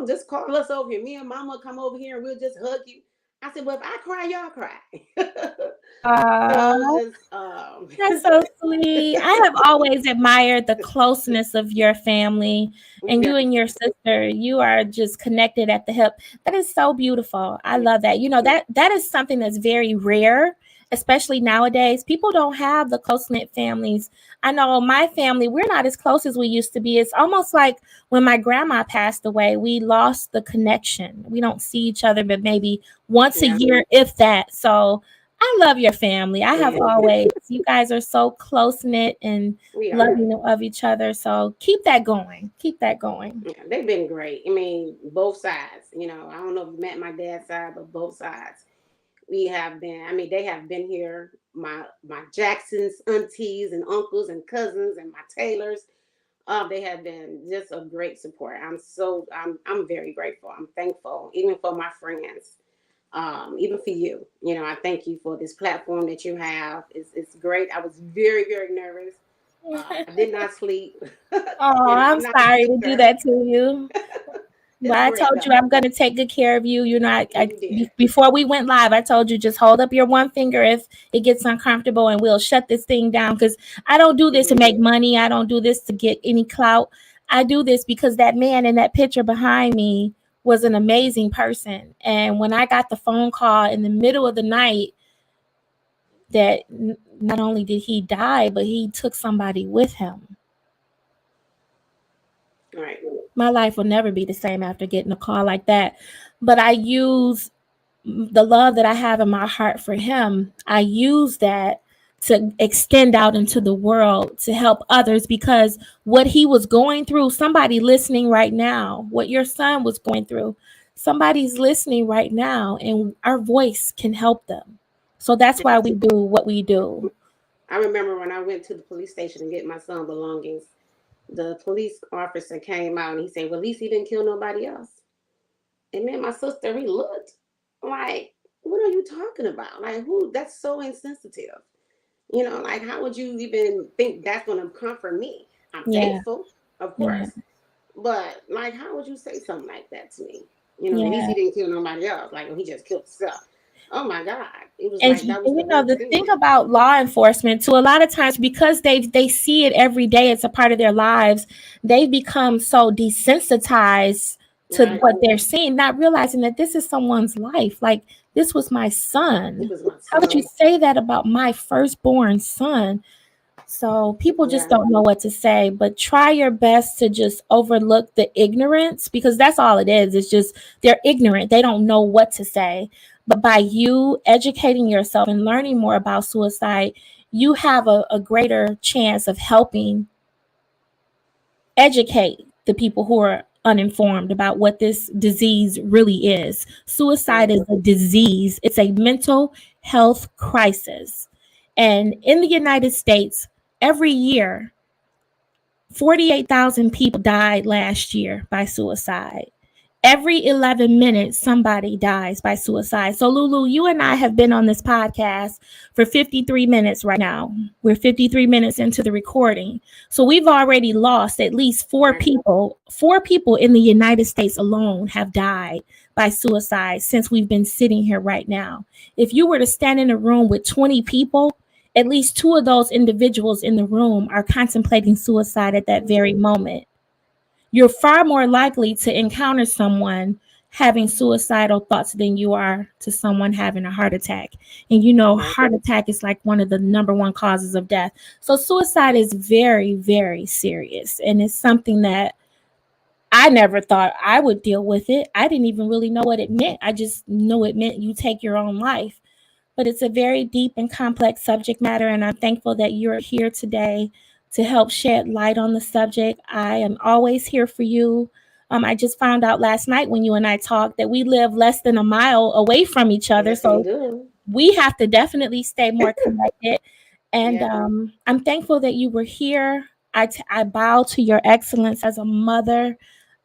Just call us over here. Me and mama come over here and we'll just hug you. I said, well, if I cry, y'all cry. So Uh, just that's so sweet. I have always admired the closeness of your family, and you yes, and your sister, you are just connected at the hip. That is so beautiful. I love that. That is something that's very rare, especially nowadays, people don't have the close-knit families. I know my family, we're not as close as we used to be. It's almost like when my grandma passed away, we lost the connection. We don't see each other but maybe once a Yeah, year, if that. So I love your family. I have yeah, always. You guys are so close-knit and we are. loving of each other. So keep that going. Keep that going. Yeah, they've been great. I mean, both sides. You know, I don't know if you met my dad's side, but both sides. We have been. I mean, they have been here. My Jacksons, aunties, and uncles, and cousins, and my Taylors. They have been just a great support. I'm very grateful. I'm thankful, even for my friends, even for you. You know, I thank you for this platform that you have. It's great. I was very, very nervous. I did not sleep. Oh, You know, I'm I'm not a sorry to do sleeper. that to you. But It's I great told you though. I'm going to take good care of you. You know, You did. before we went live, I told you just hold up your one finger if it gets uncomfortable and we'll shut this thing down because I don't do this to Hmm. make money. I don't do this to get any clout. I do this because that man in that picture behind me was an amazing person. And when I got the phone call in the middle of the night that not only did he die, but he took somebody with him. Right. My life will never be the same after getting a call like that. But I use the love that I have in my heart for him. I use that to extend out into the world to help others because what he was going through, somebody listening right now, what your son was going through, somebody's listening right now, and our voice can help them. So that's why we do what we do. I remember when I went to the police station to get my son belongings, the police officer came out and he said, "Well, at least he didn't kill nobody else." And me and my sister, we looked like, "What are you talking about? Like, who? That's so insensitive. You know, like, how would you even think that's going to comfort me? I'm Yeah, thankful, of yeah, course, but like, how would you say something like that to me? You know, at least yeah. he didn't kill nobody else. Like, he just killed himself. Oh my God. It was And like, you that was the know worst the thing. thing about law enforcement too, a lot of times because they see it every day, it's a part of their lives. They become so desensitized to Right. what they're seeing, not realizing that this is someone's life. Like this was my It son. was my How would you son. say that about my firstborn son? So people just Yeah. don't know what to say, but try your best to just overlook the ignorance because that's all it is. It's just they're ignorant. They don't know what to say. But by you educating yourself and learning more about suicide, you have a greater chance of helping educate the people who are uninformed about what this disease really is. Suicide Right. is a disease, it's a mental health crisis. And in the United States, every year, 48,000 people died last year by suicide. Every 11 minutes, somebody dies by suicide. So, Lulu, you and I have been on this podcast for 53 minutes right now. We're 53 minutes into the recording. So, we've already lost at least four Right. people. Four people in the United States alone have died by suicide since we've been sitting here right now. If you were to stand in a room with 20 people, at least two of those individuals in the room are contemplating suicide at that very moment. You're far more likely to encounter someone having suicidal thoughts than you are to someone having a heart attack. And you know, Right. heart attack is like one of the number one causes of death. So suicide is very, very serious. And it's something that I never thought I would deal with it. I didn't even really know what it meant. I just knew it meant you take your own life. But it's a very deep and complex subject matter, and I'm thankful that you're here today to help shed light on the subject. I am always here for you. I just found out last night when you and I talked that we live less than a mile away from each other, Yes, we so do. we have to definitely stay more connected. And Yeah. I'm thankful that you were here. I bow to your excellence as a mother.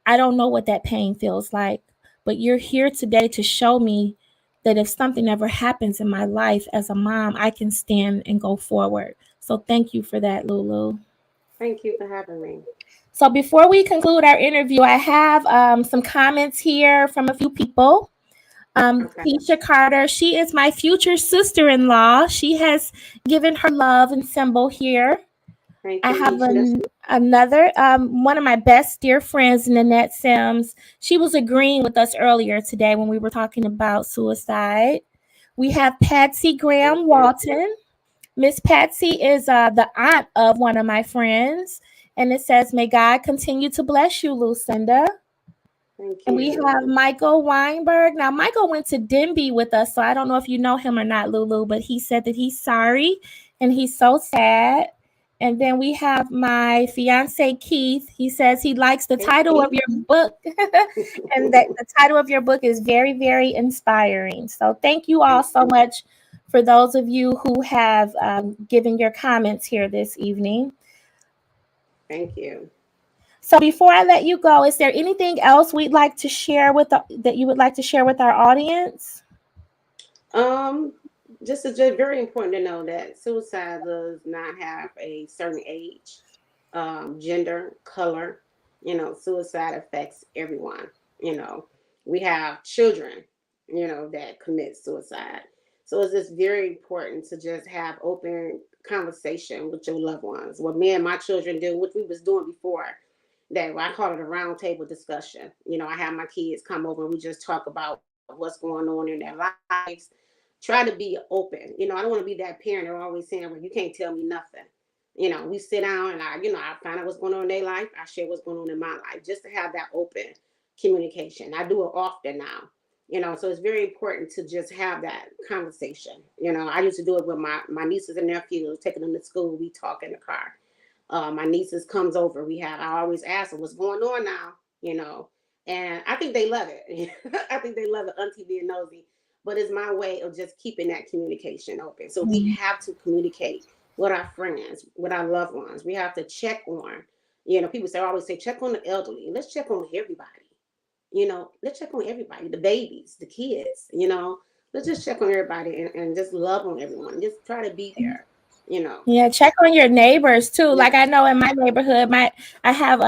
I don't know what that pain feels like, but you're here today to show me that if something ever happens in my life as a mom, I can stand and go forward. So thank you for that, Lulu. Thank you for having me. So before we conclude our interview, I have some comments here from a few people. Okay. Keisha Carter, she is my future sister-in-law. She has given her love and symbol here. Thank I you, have Keisha. another one of my best dear friends, Nanette Sims. She was agreeing with us earlier today when we were talking about suicide. We have Patsy Thank Graham you. Walton. Miss Patsy is the aunt of one of my friends. And it says, may God continue to bless you, Lucinda. Thank And we you. have Michael Weinberg. Now, Michael went to Denby with us, so I don't know if you know him or not, Lulu, but he said that he's sorry and he's so sad. And then we have my fiance, Keith. He says he likes the Hey, title of Keith. your book and that the title of your book is very, very inspiring. So, thank you all Thank so much for those of you who have given your comments here this evening. thank you. So before I let you go, is there anything else we'd like to share that you would like to share with our audience? Um, just very important to know that suicide does not have a certain age, gender, color. Suicide affects everyone. We have children, that commit suicide. So it's just very important to just have open conversation with your loved ones. What me and my children do, which we was doing before, that I call it a round table discussion. I have my kids come over and we just talk about what's going on in their lives. Try to be open. I don't want to be that parent that always saying, well, you can't tell me nothing. We sit down and I find out what's going on in their life. I share what's going on in my life just to have that open communication. I do it often now. So it's very important to just have that conversation. I used to do it with my nieces and nephews, taking them to school. We talk in the car. My nieces comes over. I always ask them what's going on now, and I think they love it. I think they love it, auntie being nosy. But it's my way of just keeping that communication open. So we have to communicate with our friends, with our loved ones. We have to check on, people always say, check on the elderly. Let's check on everybody. Let's check on everybody, the babies, the kids, let's just check on everybody and just love on everyone. Just try to be there, Yeah, check on your neighbors too. Like I Yes. know in my neighborhood, I have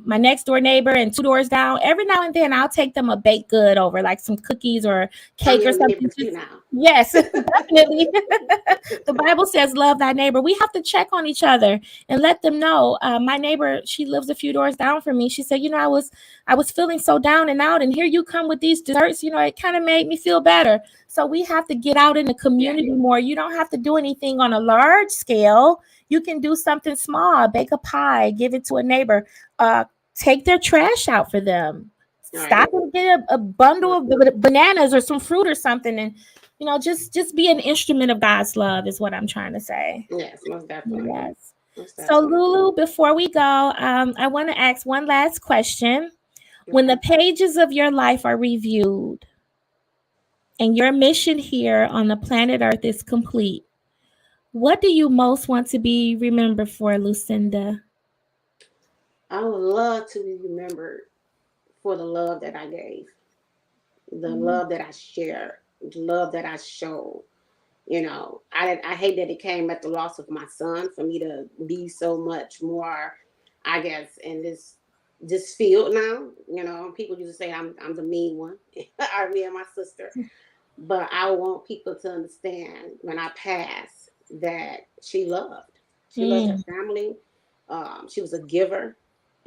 my next door neighbor and two doors down. Every now and then I'll take them a baked good over, like some cookies or I'm cake or your something. neighbor too Just now. yes, definitely. The Bible says, "Love thy neighbor." We have to check on each other and let them know. My neighbor, she lives a few doors down from me. She said, I was feeling so down and out, and here you come with these desserts. It kind of made me feel better. So we have to get out in the Yeah. community more. You don't have to do anything on a large scale. You can do something small, bake a pie, give it to a neighbor, take their trash out for them. All Stop right. and get a bundle of bananas or some fruit or something, and just be an instrument of God's love is what I'm trying to say. Yes, most definitely. Yes. Most So definitely. Lulu, before we go, I want to ask one last question. When the Okay. pages of your life are reviewed and your mission here on the planet Earth is complete, what do you most want to be remembered for, Lucinda? I would love to be remembered for the love that I gave, the love that I shared, the love that I showed. I hate that it came at the loss of my son for me to be so much more, I guess, in this field now. People used to say I'm the mean one, or me and my sister. But I want people to understand when I pass that she loved. She loved her Mm, family. She was a giver.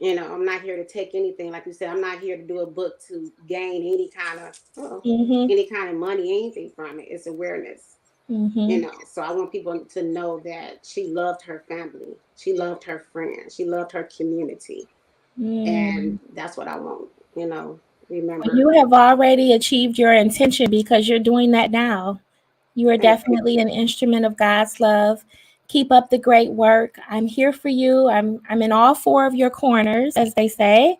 I'm not here to take anything. Like you said, I'm not here to do a book to gain mm-hmm, any kind of money, anything from it. It's awareness. mm-hmm, So I want people to know that she loved her family. She loved her friends. She loved her community. And mm. that's what I want, Well, remember. you have already achieved your intention because you're doing that now. You are Thank you. definitely an instrument of God's love. Keep up the great work. I'm here for you. I'm in all four of your corners, as they say.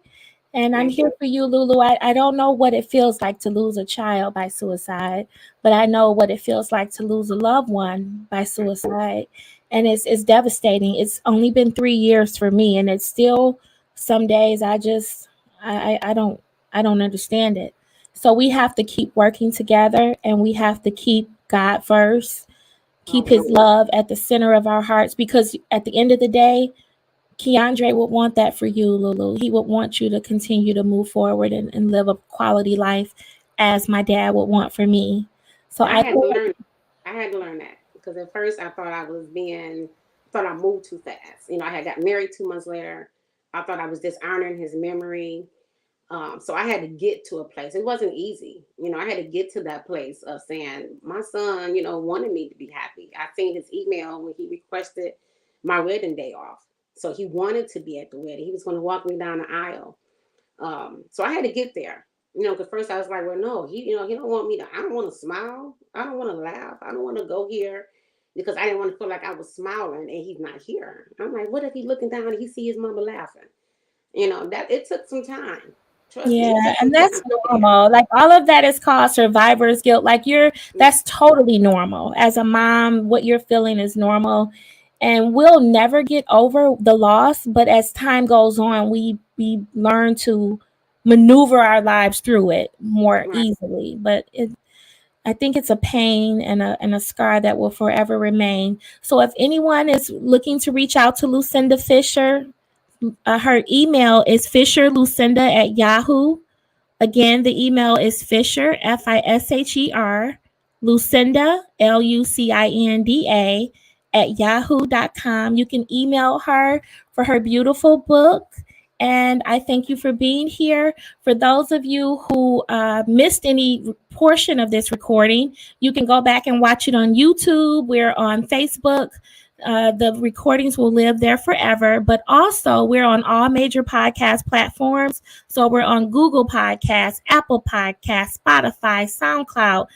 And I'm Thank here you. for you, Lulu. I don't know what it feels like to lose a child by suicide, but I know what it feels like to lose a loved one by suicide. And it's devastating. It's only been 3 years for me, and it's still some days I don't understand it. So we have to keep working together and we have to keep God first, keep his Always. love at the center of our hearts because at the end of the day, Keandre would want that for you, Lulu. He would want you to continue to move forward and live a quality life as my dad would want for me. So And I I had to learn that because at first I thought I moved too fast. I had got married 2 months later. I thought I was dishonoring his memory. So I had to get to a place. It wasn't easy. I had to get to that place of saying, my son, wanted me to be happy. I seen his email when he requested my wedding day off. So he wanted to be at the wedding. He was going to walk me down the aisle. So I had to get there. Because first I was like, well, no, he don't want me to, I don't want to smile. I don't want to laugh. I don't want to go here because I didn't want to feel like I was smiling and he's not here. I'm like, what if he looking down and he see his mama laughing? That it took some time. Trust me, Yeah, it took some and time that's to get there. normal. Like all of that is called survivor's guilt. That's totally normal. As a mom, what you're feeling is normal. And we'll never get over the loss, but as time goes on, we learn to maneuver our lives through it more Right. easily. I think it's a pain and a scar that will forever remain. So if anyone is looking to reach out to Lucinda Fisher, her email is fisherlucinda@yahoo. Again, the email is Fisher, Fisher, Lucinda, Lucinda, at yahoo.com. You can email her for her beautiful book. And I thank you for being here. For those of you who missed any portion of this recording, you can go back and watch it on YouTube. We're on Facebook. The recordings will live there forever. But also, we're on all major podcast platforms. So we're on Google Podcasts, Apple Podcasts, Spotify, SoundCloud,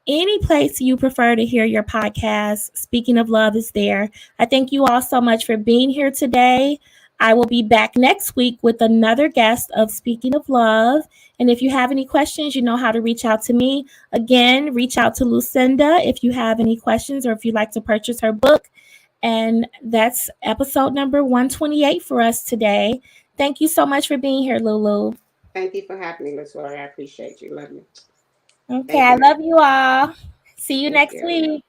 any place you prefer to hear your podcast. Speaking of Love is there. I thank you all so much for being here today. I will be back next week with another guest of Speaking of Love. And if you have any questions, you know how to reach out to me. Again, reach out to Lucinda if you have any questions or if you'd like to purchase her book. And that's episode number 128 for us today. Thank you so much for being here, Lulu. Thank you for having me, Miss Lori. I appreciate you. Love you. Okay, Thank I you, ma'am. love you all. See you Thank next you. week.